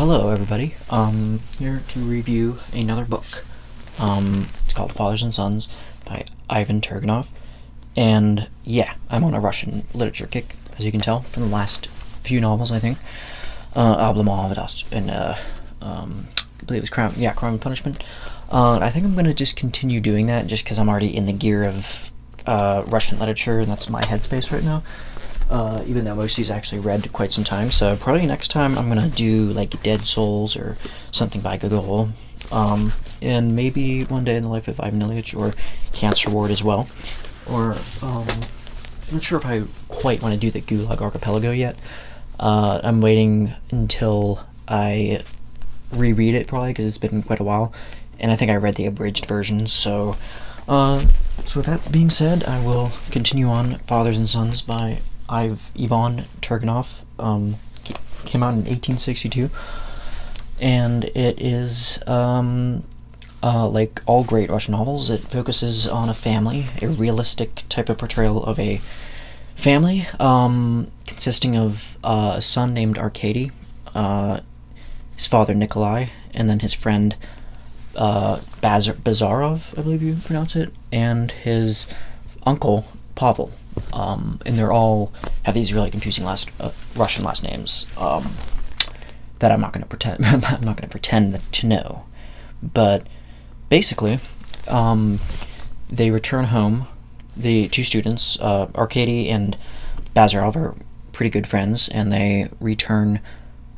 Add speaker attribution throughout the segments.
Speaker 1: Hello everybody. Here to review another book. It's called Fathers and Sons by Ivan Turgenev. And yeah, I'm on a Russian literature kick, as you can tell from the last few novels, I think. Oblomov and I believe it was Crime and Punishment. I think I'm gonna just continue doing that just because I'm already in the gear of Russian literature, and that's my headspace right now. Even though most of these I actually read quite some time, so probably next time I'm gonna do like Dead Souls or something by Gogol, and maybe One Day in the Life of Ivan Ilyich or Cancer Ward as well. Or I'm not sure if I quite want to do the Gulag Archipelago yet. I'm waiting until I reread it probably because it's been quite a while, and I think I read the abridged version. So, so with that being said, I will continue on Fathers and Sons by Ivan Turgenev. Came out in 1862, and it is like all great Russian novels. It focuses on a family, a realistic type of portrayal of a family, consisting of a son named Arkady, his father Nikolai, and then his friend Bazarov, I believe you pronounce it, and his uncle Pavel. And they're all have these really confusing Russian last names that I'm not going to pretend to know. But basically, they return home. The two students, Arkady and Bazarov, are pretty good friends, and they return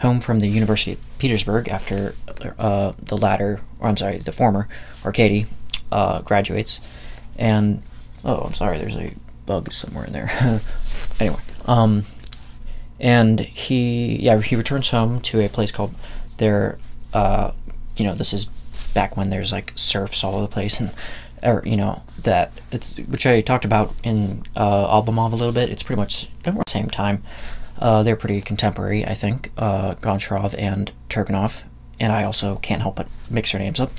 Speaker 1: home from the University of Petersburg after the former, Arkady, graduates. And oh, I'm sorry, there's a bug somewhere in there. Anyway, and he returns home to a place called this is back when there's like serfs all over the place, and which I talked about in Oblomov a little bit. It's pretty much around the same time. They're pretty contemporary, I think, Goncharov and Turgenev, and I also can't help but mix their names up.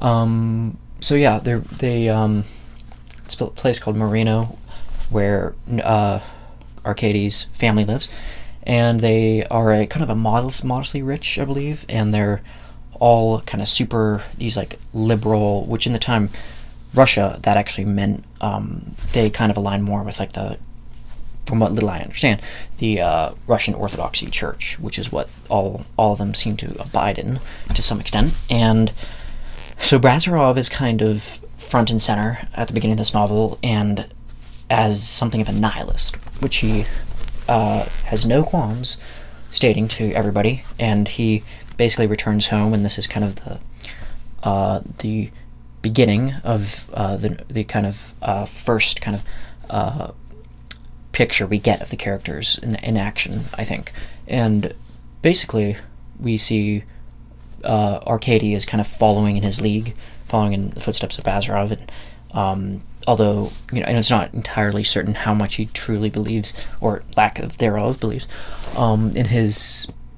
Speaker 1: So yeah, it's a place called Marino, where Arkady's family lives, and they are a kind of a modestly rich, I believe, and they're all kind of these like liberal, which in the time Russia that actually meant they kind of align more with like from what little I understand, the Russian Orthodoxy Church, which is what all of them seem to abide in to some extent. And so Bazarov is kind of front and center at the beginning of this novel, and as something of a nihilist, which he has no qualms stating to everybody. And he basically returns home, and this is kind of the beginning of the kind of first kind of picture we get of the characters in action, I think. And basically we see Arkady is kind of following in his league, following in the footsteps of Bazarov, and although, and it's not entirely certain how much he truly believes, or lack of thereof believes, in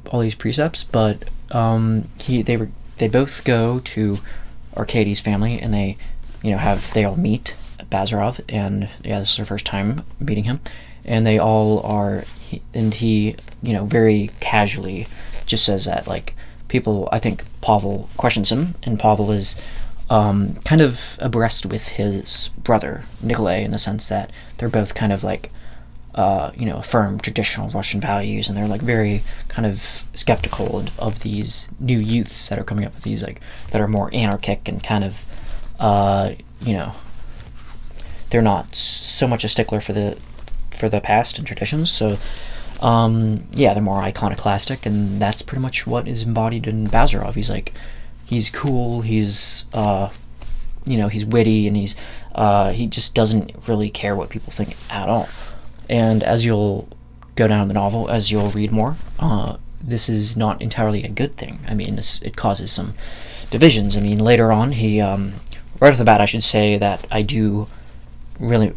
Speaker 1: all these precepts, but they both go to Arkady's family, and they all meet Bazarov, and yeah, this is their first time meeting him, and they all are, and he very casually just says that, like, people, I think Pavel questions him, and Pavel is kind of abreast with his brother Nikolai, in the sense that they're both kind of like affirm traditional Russian values, and they're like very kind of skeptical of these new youths that are coming up with these like that are more anarchic and kind of they're not so much a stickler for the past and traditions. So yeah, they're more iconoclastic, and that's pretty much what is embodied in Bazarov. He's cool, he's he's witty, and he just doesn't really care what people think at all. And as you'll go down the novel, as you'll read more, this is not entirely a good thing. I mean, it causes some divisions. I mean, later on, right off the bat, I should say that I do really,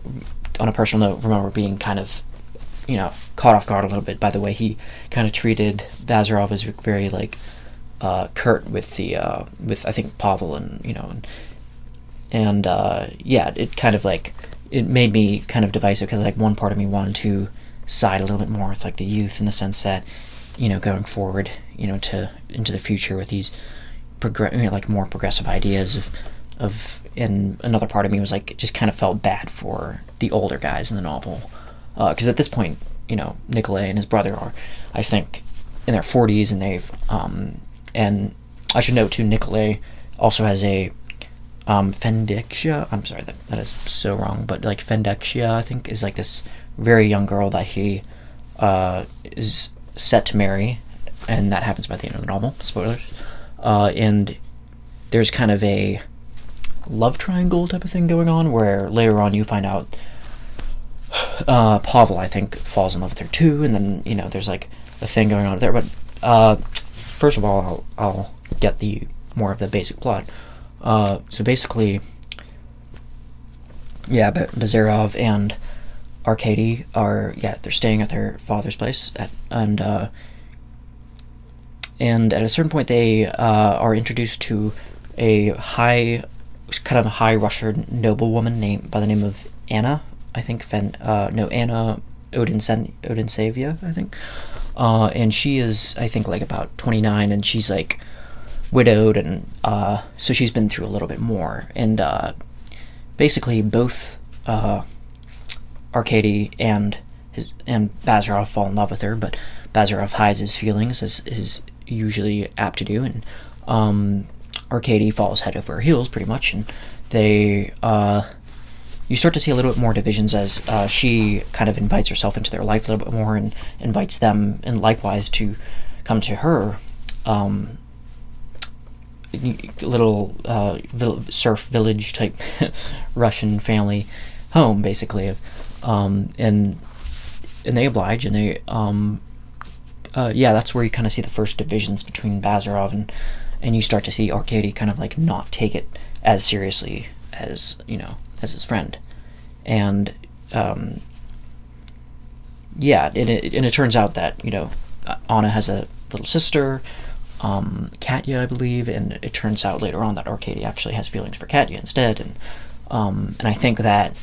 Speaker 1: on a personal note, remember being kind of, caught off guard a little bit by the way he kind of treated Bazarov as very, like, curt with I think Pavel, and yeah, it kind of like it made me kind of divisive, because like one part of me wanted to side a little bit more with like the youth, in the sense that going forward, to into the future with these like more progressive ideas of. And another part of me was like, just kind of felt bad for the older guys in the novel, because at this point, Nikolay and his brother are, I think, in their 40s, and they've and I should note too, Nikolay also has a Fendexia. I'm sorry, that is so wrong, but like Fendexia, I think, is like this very young girl that he is set to marry, and that happens by the end of the novel. Spoilers. And there's kind of a love triangle type of thing going on, where later on you find out Pavel, I think, falls in love with her too, and then there's like a thing going on there. But first of all, I'll get the more of the basic plot. So basically, yeah, Bazarov and Arkady are they're staying at their father's place, and at a certain point they are introduced to a high Russian noblewoman named by the name of Anna. I think Anna Odintsevia, I think. And she is, I think, like about 29, and she's like widowed, and so she's been through a little bit more. And basically both Arkady and Bazarov fall in love with her, but Bazarov hides his feelings, as is usually apt to do, and Arkady falls head over heels pretty much, and they you start to see a little bit more divisions as she kind of invites herself into their life a little bit more, and invites them, and likewise, to come to her little surf village type Russian family home, basically. And they oblige, and they that's where you kind of see the first divisions between Bazarov and you start to see Arkady kind of like not take it as seriously as as his friend. And it turns out that Anna has a little sister, Katya, I believe, and it turns out later on that Arkady actually has feelings for Katya instead, and I think that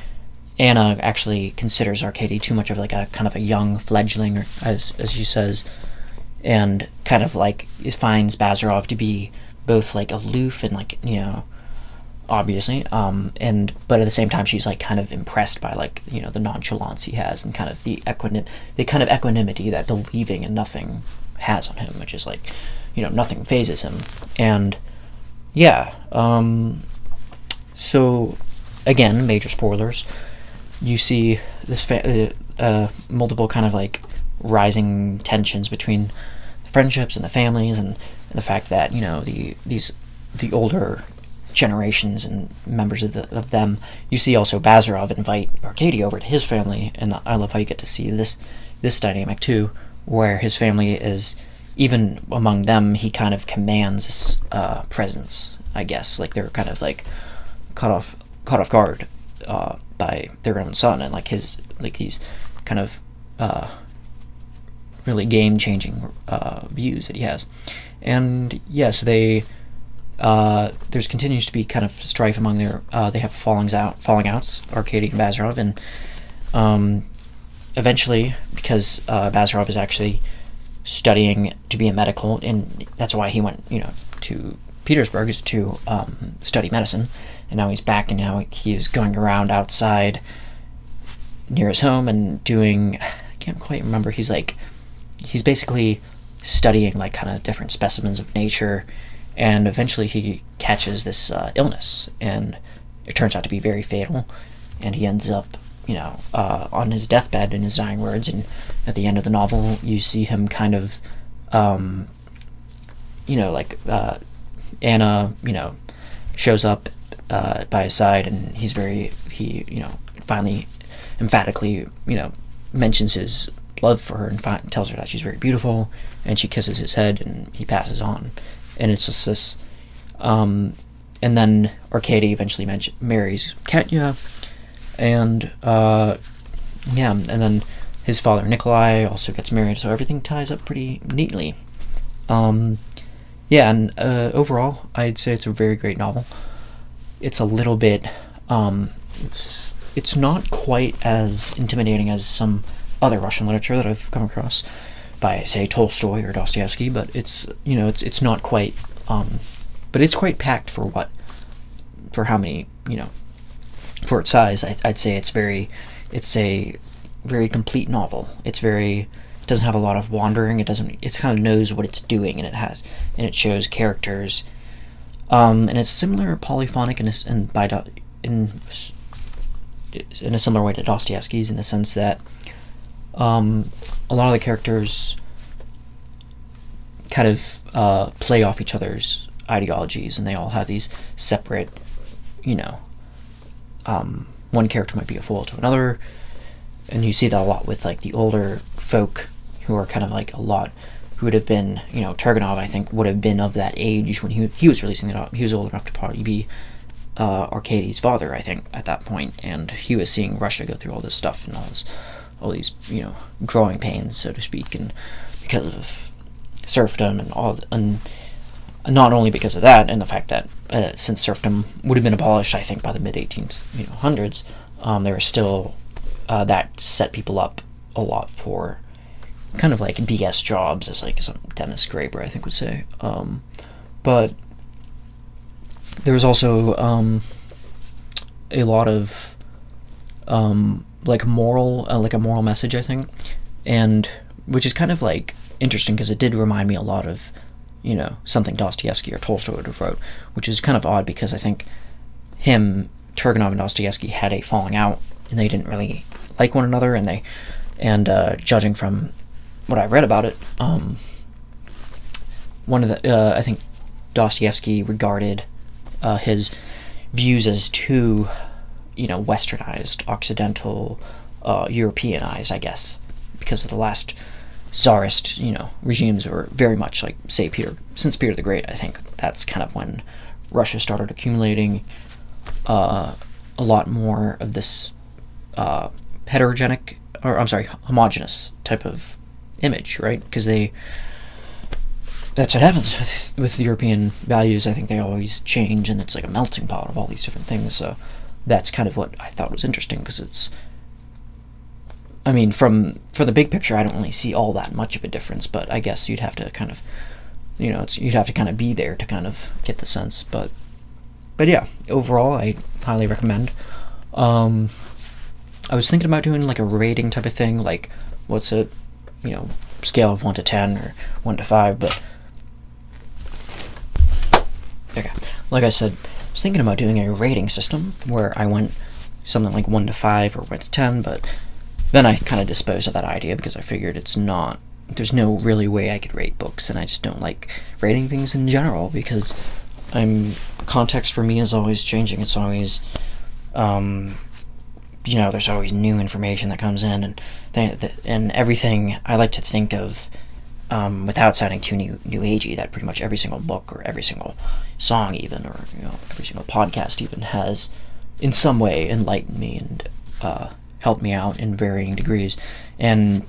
Speaker 1: Anna actually considers Arkady too much of like a kind of a young fledgling, or as she says, and kind of like finds Bazarov to be both like aloof and like obviously, but at the same time she's like kind of impressed by like the nonchalance he has, and kind of the kind of equanimity that believing in nothing has on him, which is like nothing phases him. And so again, major spoilers, you see this multiple kind of like rising tensions between the friendships and the families, and the fact that the older generations and members of them. You see also Bazarov invite Arkady over to his family, and I love how you get to see this dynamic too, where his family is, even among them, he kind of commands this presence, I guess. Like they're kind of like caught off guard by their own son, and like he's kind of really game-changing views that he has. And so they there's continues to be kind of strife among their they have falling outs, Arkady and Bazarov, and eventually, because Bazarov is actually studying to be a medical, and that's why he went to Petersburg, is to study medicine, and now he's back, and now he is going around outside near his home and doing, I can't quite remember, he's basically studying like kind of different specimens of nature, and eventually he catches this illness, and it turns out to be very fatal, and he ends up on his deathbed, in his dying words. And at the end of the novel you see him kind of Anna shows up by his side, and he finally emphatically mentions his love for her, and tells her that she's very beautiful, and she kisses his head, and he passes on. And it's just this and then Arkady eventually marries Katya, and and then his father Nikolai also gets married, so everything ties up pretty neatly. And overall I'd say it's a very great novel. It's a little bit it's not quite as intimidating as some other Russian literature that I've come across, by say Tolstoy or Dostoevsky, but it's, you know, it's not quite, but it's quite packed for what, for how many, you know, for its size. I'd say it's a very complete novel. It's very, it doesn't have a lot of wandering. It kind of knows what it's doing, and it shows characters, and it's similar polyphonic in a similar way to Dostoevsky's, in the sense that a lot of the characters kind of play off each other's ideologies, and they all have these separate, you know, one character might be a foil to another, and you see that a lot with like the older folk who are kind of like who would have been, you know, Turgenev, I think, would have been of that age when he was releasing it. He was old enough to probably be Arkadiy's father, I think, at that point, and he was seeing Russia go through all this stuff and all these, you know, growing pains, so to speak, and because of serfdom and not only because of that, and the fact that since serfdom would have been abolished, I think, by the mid-1800s, there was still that set people up a lot for kind of like BS jobs, as like some Dennis Graeber, I think, would say. But there was also a lot of like a moral message, I think, and which is kind of like interesting because it did remind me a lot of, you know, something Dostoevsky or Tolstoy would have wrote, which is kind of odd because I think Turgenev and Dostoevsky had a falling out, and they didn't really like one another, and judging from what I read about it, I think Dostoevsky regarded his views as too, you know, westernized, occidental, Europeanized, I guess, because of the last czarist, you know, regimes were very much like, say, since Peter the Great. I think that's kind of when Russia started accumulating a lot more of this homogenous type of image, right? Because that's what happens with European values. I think they always change, and it's like a melting pot of all these different things. So that's kind of what I thought was interesting, because it's, I mean, from the big picture, I don't really see all that much of a difference, but I guess you'd have to kind of, you know, you'd have to kind of be there to kind of get the sense. But yeah, overall, I highly recommend. I was thinking about doing like a rating type of thing, like what's a, you know, scale of 1 to 10 or 1 to 5, but okay, like I said, I was thinking about doing a rating system where I went something like 1 to 5 or 1 to 10, but then I kind of disposed of that idea because I figured there's no really way I could rate books, and I just don't like rating things in general, because context for me is always changing. It's always, you know, there's always new information that comes in, and everything I like to think of, without sounding too new agey, that pretty much every single book or every single song even, or, you know, every single podcast even, has in some way enlightened me and helped me out in varying degrees. And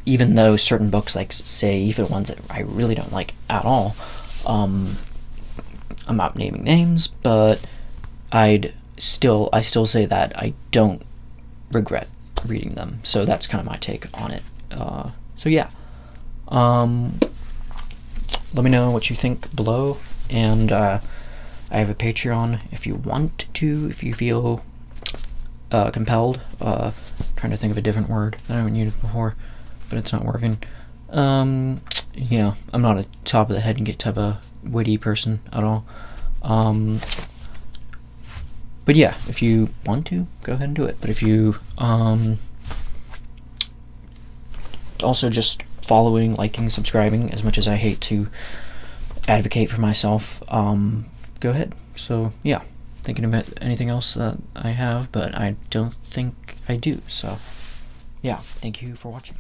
Speaker 1: even though certain books, like say even ones that I really don't like at all, I'm not naming names, but I still say that I don't regret reading them. So that's kind of my take on it. So yeah, let me know what you think below, and I have a Patreon if you want to, if you feel compelled. Trying to think of a different word that I haven't used before, but it's not working. Yeah, I'm not a top of the head and get type of witty person at all. But yeah, if you want to, go ahead and do it. But if you also just following, liking, subscribing, as much as I hate to advocate for myself, go ahead. So yeah, thinking about anything else that I have, but I don't think I do. So yeah, thank you for watching.